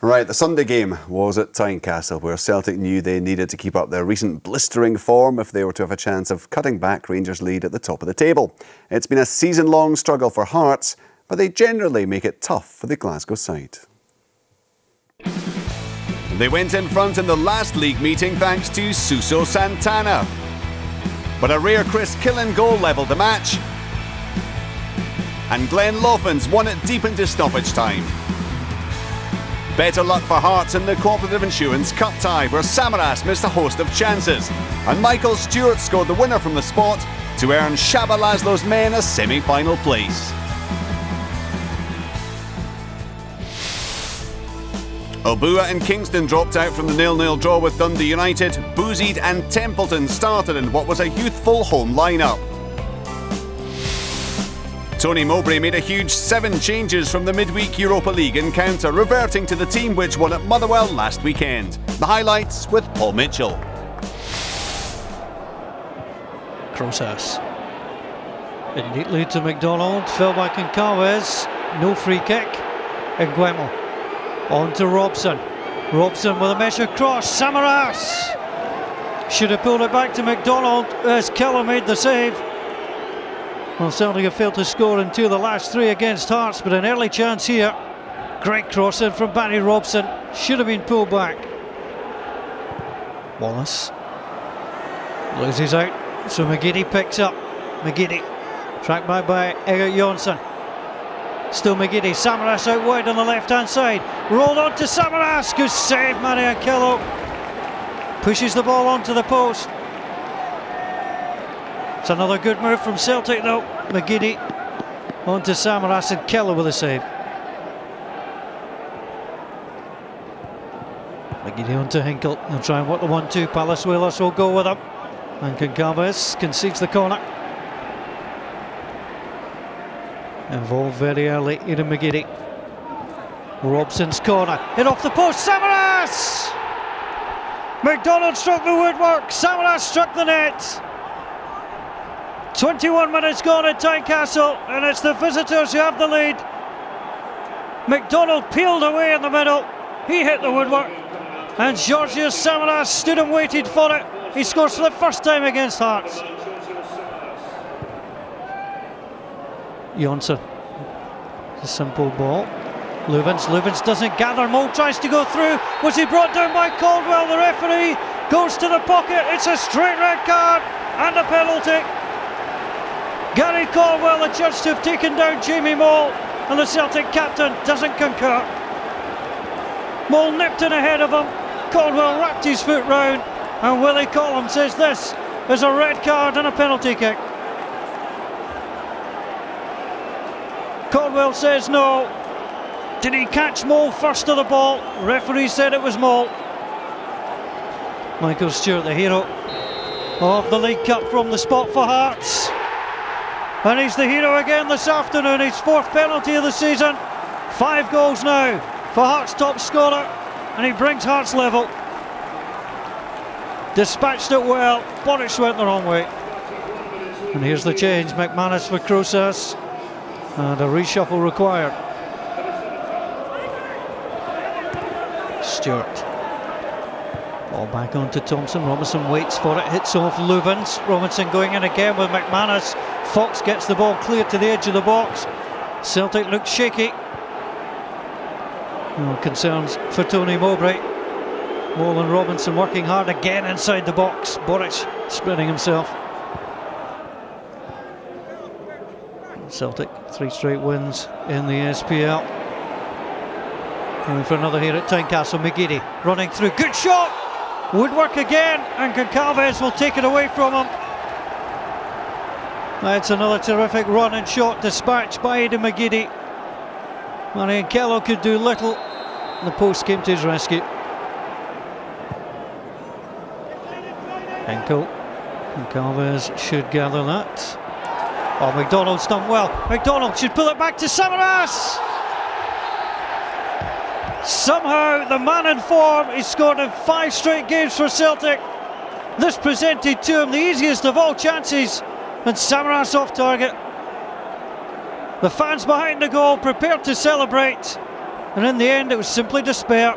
Right, the Sunday game was at Tynecastle, where Celtic knew they needed to keep up their recent blistering form if they were to have a chance of cutting back Rangers' lead at the top of the table. It's been a season-long struggle for Hearts, but they generally make it tough for the Glasgow side. They went in front in the last league meeting thanks to Suso Santana. But a rare Chris Killen goal levelled the match, and Glenn Loffins won it deep into stoppage time. Better luck for Hearts in the Cooperative Insurance Cup tie, where Samaras missed a host of chances, and Michael Stewart scored the winner from the spot to earn Shaba Laszlo's men a semi-final place. Obua and Kingston dropped out from the 0-0 draw with Dundee United. Bouzid and Templeton started in what was a youthful home lineup. Tony Mowbray made a huge 7 changes from the midweek Europa League encounter, reverting to the team which won at Motherwell last weekend. The highlights with Paul Mitchell. Crosas. It neatly to McDonald, fell by Goncalves, no free kick. Nguemo on to Robson. Robson with a measured cross, Samaras! Should have pulled it back to McDonald as Keller made the save. Well, Celtic have failed to score in 2 of the last 3 against Hearts, but an early chance here. Great cross in from Barry Robson, should have been pulled back. Wallace loses out, so McGiddy picks up. McGiddy tracked back by Egert Jonsson. Still McGiddy, Samaras out wide on the left hand side. Rolled on to Samaras, good save, Marian Kello. Pushes the ball onto the post. It's another good move from Celtic though. McGiddy on to Samaras and Kello with a save. McGiddy on to Hinkle. He'll try and work the 1-2. Palacios will go with him. And Goncalves concedes the corner. Involved very early, Aidan McGiddy. Robson's corner, hit off the post, Samaras! McDonald struck the woodwork, Samaras struck the net. 21 minutes gone at Tynecastle, and it's the visitors who have the lead. McDonald peeled away in the middle, he hit the woodwork, and Georgios Samaras stood and waited for it. He scores for the first time against Hearts. Jonsson, a simple ball. Luvens doesn't gather. Mole tries to go through. Was he brought down by Caldwell? The referee goes to the pocket. It's a straight red card and a penalty. Gary Caldwell adjudged to have taken down Jamie Mole, and the Celtic captain doesn't concur. Mole nipped in ahead of him. Caldwell wrapped his foot round, and Willie Collum says this is a red card and a penalty kick. Caldwell says no. Did he catch Mole first to the ball? Referee said it was Mole. Michael Stewart, the hero of the League Cup from the spot for Hearts. And he's the hero again this afternoon. His 4th penalty of the season. 5 goals now for Hearts' top scorer. And he brings Hearts level. Dispatched it well. Boric went the wrong way. And here's the change. McManus for Crosas. And a reshuffle required. Stewart. Ball back on to Thompson. Robinson waits for it. Hits off Luvens. Robinson going in again with McManus. Fox gets the ball clear to the edge of the box. Celtic looks shaky. No concerns for Tony Mowbray. Mole and Robinson working hard again inside the box. Boric spreading himself. Celtic 3 straight wins in the SPL. Going for another here at Tynecastle. McGiddy running through, good shot! Woodwork again, and Goncalves will take it away from him. That's another terrific run and shot dispatched by Aidan McGiddy. Marian Kello could do little. The post came to his rescue. Hinkle. Goncalves should gather that. Oh, McDonald's done well. McDonald should pull it back to Samaras. Somehow the man in form, he's scored in 5 straight games for Celtic. This presented to him the easiest of all chances, and Samaras off target. The fans behind the goal prepared to celebrate. and in the end it was simply despair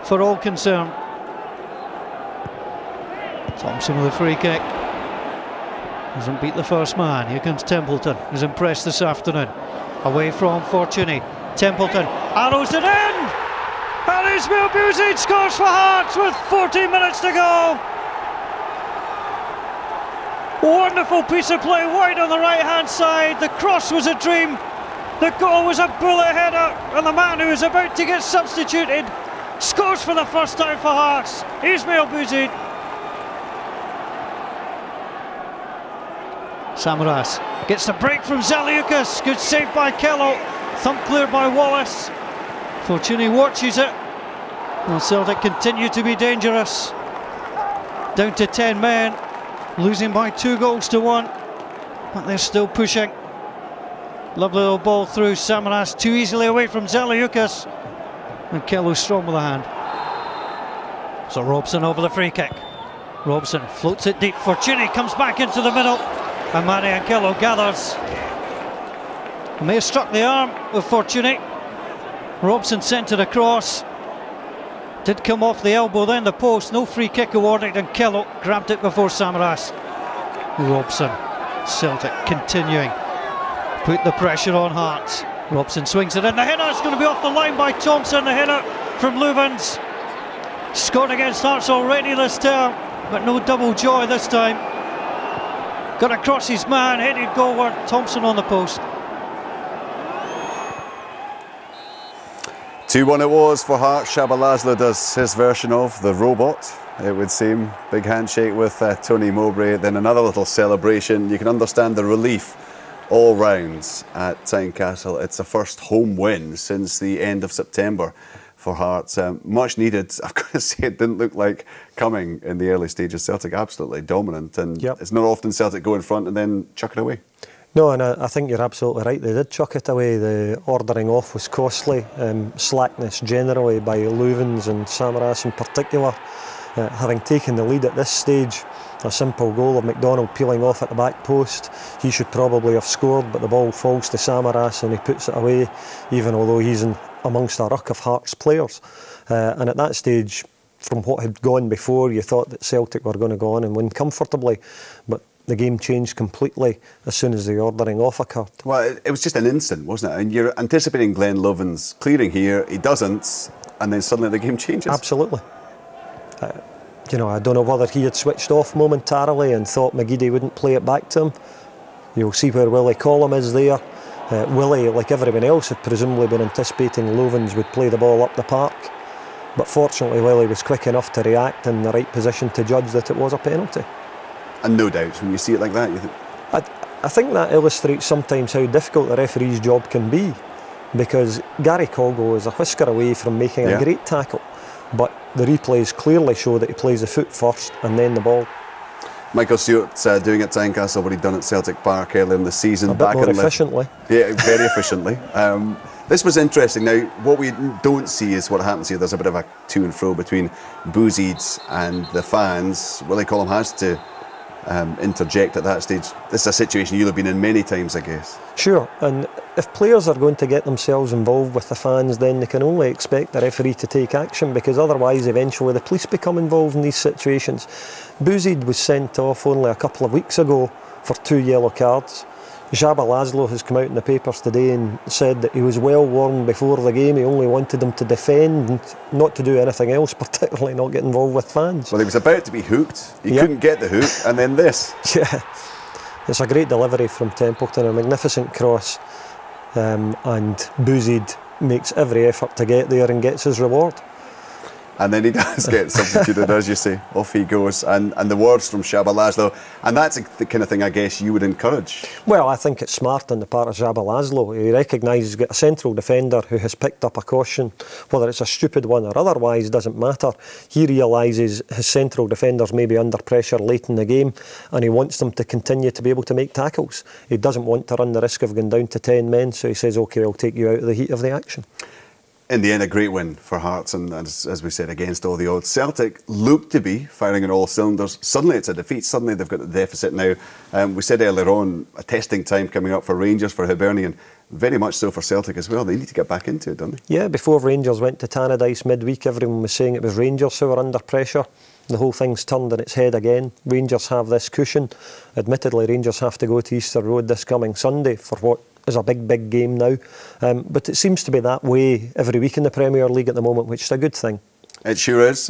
for all concerned. Thompson with a free kick. Doesn't beat the first man. Here comes Templeton, who's impressed this afternoon. Away from Fortuny. Templeton arrows it in! And Ismail Bouzid scores for Hearts with 14 minutes to go. Wonderful piece of play wide on the right hand side. The cross was a dream. The goal was a bullet header, and the man who is about to get substituted scores for the first time for Hearts. Ismail Bouzid. Samaras gets the break from Zaliukas. Good save by Kello. Thump cleared by Wallace. Fortuny watches it. Well, Celtic continue to be dangerous. Down to 10 men. Losing by 2-1. But they're still pushing. Lovely little ball through. Samaras too easily away from Zaliukas. And Kello strong with the hand. So Robson over the free kick. Robson floats it deep. Fortuny comes back into the middle. And Marian Kello gathers. May have struck the arm with Fortuny. Robson sent it across. Did come off the elbow, then the post. No free kick awarded, and Kello grabbed it before Samaras. Robson, Celtic continuing. Put the pressure on Hearts. Robson swings it in. The header is going to be off the line by Thompson. The header from Louvens. Scored against Hearts already this term, but no double joy this time. Got across his man, headed goalward. Thompson on the post. 2-1 it was for Hearts. Shaba Laszlo does his version of the robot, it would seem. Big handshake with Tony Mowbray, then another little celebration. You can understand the relief all round at Tynecastle. It's a first home win since the end of September for Hearts. Much needed. I've got to say, it didn't look like coming in the early stages. Celtic absolutely dominant, and it's not often Celtic go in front and then chuck it away. No, and I think you're absolutely right. They did chuck it away. The ordering off was costly. Slackness generally by Louvens and Samaras in particular. Having taken the lead at this stage, a simple goal of McDonald peeling off at the back post. He should probably have scored, but the ball falls to Samaras and he puts it away, even although he's amongst a ruck of Hearts players. And at that stage, from what had gone before, you thought that Celtic were going to go on and win comfortably. But the game changed completely as soon as the ordering off occurred. Well, it was just an instant, wasn't it? And you're anticipating Glenn Louvens clearing here, he doesn't, and then suddenly the game changes. Absolutely. You know, I don't know whether he had switched off momentarily and thought McGeady wouldn't play it back to him. You'll see where Willie Collum is there. Willie, like everyone else, had presumably been anticipating Louvens would play the ball up the park. But fortunately, Willie was quick enough to react in the right position to judge that it was a penalty. And no doubts, when you see it like that, you think... I think that illustrates sometimes how difficult the referee's job can be, because Gary Coggo is a whisker away from making a great tackle, but the replays clearly show that he plays the foot first and then the ball. Michael Stewart's doing at Tynecastle what he'd done at Celtic Park earlier in the season. A bit more efficiently. Yeah, very efficiently. This was interesting. Now, what we don't see is what happens here. There's a bit of a to and fro between Bouzid and the fans. Willie Collum has to interject at that stage. This is a situation you'll have been in many times, I guess. Sure, and if players are going to get themselves involved with the fans, then they can only expect the referee to take action, because otherwise eventually the police become involved in these situations. Bouzid was sent off only a couple of weeks ago for 2 yellow cards. Shaba Laszlo has come out in the papers today and said that he was well warned before the game. He only wanted them to defend and not to do anything else, particularly not get involved with fans. Well, he was about to be hooked. He couldn't get the hook, and then this. Yeah, it's a great delivery from Templeton, a magnificent cross, and Bouzid makes every effort to get there and gets his reward. And then he does get substituted, as you say. Off he goes. And the words from Shaba Laszlo. And that's the kind of thing I guess you would encourage. Well, I think it's smart on the part of Shaba Laszlo. He recognises he's got a central defender who has picked up a caution. Whether it's a stupid one or otherwise doesn't matter. He realises his central defenders may be under pressure late in the game, and he wants them to continue to be able to make tackles. He doesn't want to run the risk of going down to 10 men, so he says, OK, I'll take you out of the heat of the action. In the end, a great win for Hearts, and as we said, against all the odds. Celtic look to be firing on all cylinders. Suddenly it's a defeat. Suddenly they've got the deficit now. We said earlier on, a testing time coming up for Rangers, for Hibernian. Very much so for Celtic as well. They need to get back into it, don't they? Yeah, before Rangers went to Tannadice midweek, everyone was saying it was Rangers who were under pressure. The whole thing's turned on its head again. Rangers have this cushion. Admittedly, Rangers have to go to Easter Road this coming Sunday for what is a big game now. But it seems to be that way every week in the Premier League at the moment, which is a good thing. It sure is.